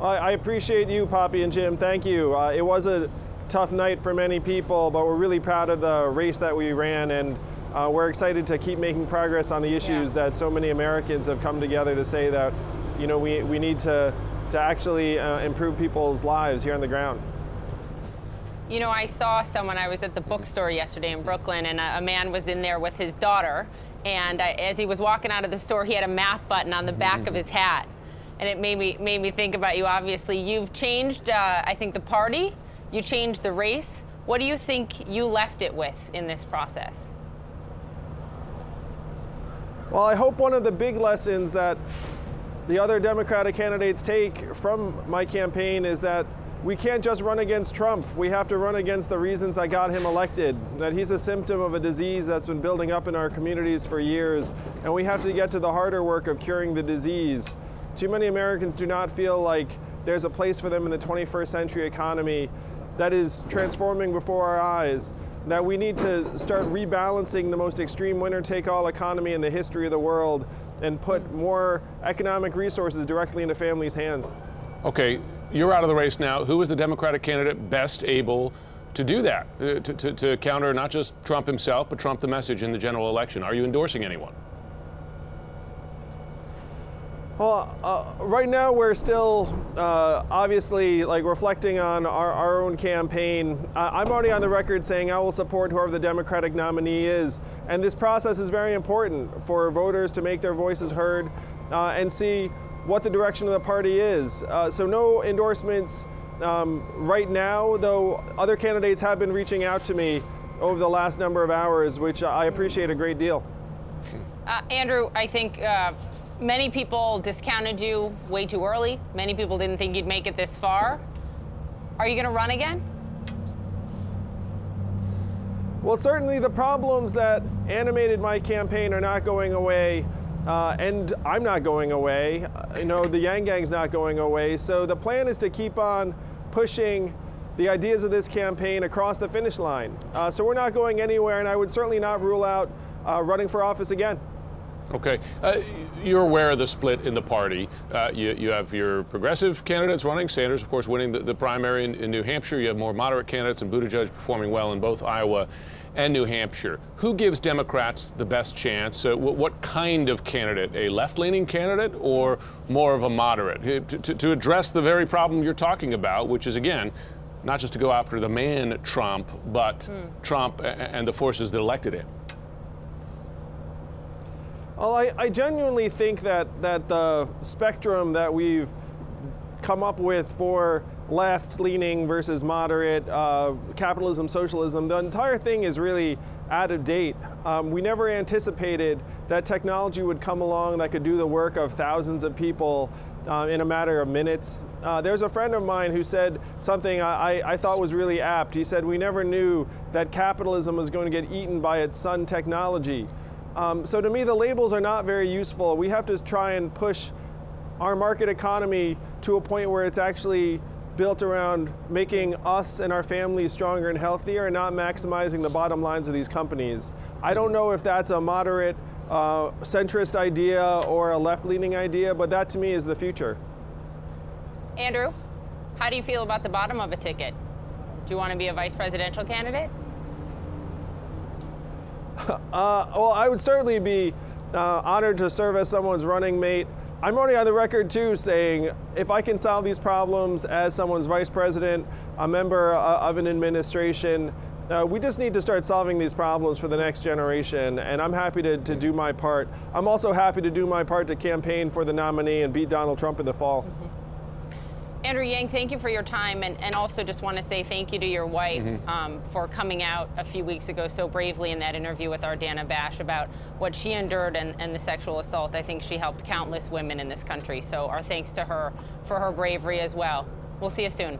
I appreciate you, Poppy and Jim. Thank you. It was a tough night for many people, but we're really proud of the race that we ran, and we're excited to keep making progress on the issues that so many Americans have come together to say that, you know, we need to actually improve people's lives here on the ground. You know, I saw someone, I was at the bookstore yesterday in Brooklyn, and a man was in there with his daughter, and as he was walking out of the store, he had a math button on the back of his hat. And it made me think about you. Obviously, you've changed, I think, the party. You changed the race. What do you think you left it with in this process? Well, I hope one of the big lessons that the other Democratic candidates take from my campaign is that we can't just run against Trump. We have to run against the reasons that got him elected, that he's a symptom of a disease that's been building up in our communities for years, and we have to get to the harder work of curing the disease. Too many Americans do not feel like there's a place for them in the 21st century economy that is transforming before our eyes, that we need to start rebalancing the most extreme winner-take-all economy in the history of the world and put more economic resources directly into families' hands. Okay, you're out of the race now. Who is the Democratic candidate best able to do that, to counter not just Trump himself, but Trump the message in the general election? Are you endorsing anyone? Well, right now we're still obviously reflecting on our own campaign. I'm already on the record saying I will support whoever the Democratic nominee is, and this process is very important for voters to make their voices heard and see what the direction of the party is. So no endorsements right now, though other candidates have been reaching out to me over the last number of hours, which I appreciate a great deal. Andrew, I think many people discounted you way too early. Many people didn't think you'd make it this far. Are you going to run again? Well, certainly the problems that animated my campaign are not going away, and I'm not going away. You know, the Yang Gang's not going away. So the plan is to keep on pushing the ideas of this campaign across the finish line. So we're not going anywhere, and I would certainly not rule out running for office again. Okay. You're aware of the split in the party. You have your progressive candidates running, Sanders, of course, winning the primary in New Hampshire. You have more moderate candidates, and Buttigieg performing well in both Iowa and New Hampshire. Who gives Democrats the best chance? What kind of candidate? A left-leaning candidate or more of a moderate? To address the very problem you're talking about, which is, again, not just to go after the man Trump, but Trump and the forces that elected him. Well, I genuinely think that the spectrum that we've come up with for left-leaning versus moderate, capitalism, socialism, the entire thing is really out of date. We never anticipated that technology would come along that could do the work of thousands of people in a matter of minutes. There's a friend of mine who said something I thought was really apt. He said, "We never knew that capitalism was going to get eaten by its son, technology." So to me, the labels are not very useful. We have to try and push our market economy to a point where it's actually built around making us and our families stronger and healthier and not maximizing the bottom lines of these companies. I don't know if that's a moderate, centrist idea or a left-leaning idea, but that to me is the future. Andrew, how do you feel about the bottom of a ticket? Do you want to be a vice presidential candidate? Well, I would certainly be honored to serve as someone's running mate. I'm already on the record, too, saying if I can solve these problems as someone's vice president, a member of an administration, we just need to start solving these problems for the next generation, and I'm happy to do my part. I'm also happy to do my part to campaign for the nominee and beat Donald Trump in the fall. Andrew Yang, thank you for your time, and also just want to say thank you to your wife for coming out a few weeks ago so bravely in that interview with our Dana Bash about what she endured and the sexual assault. I think she helped countless women in this country, so our thanks to her for her bravery as well. We'll see you soon.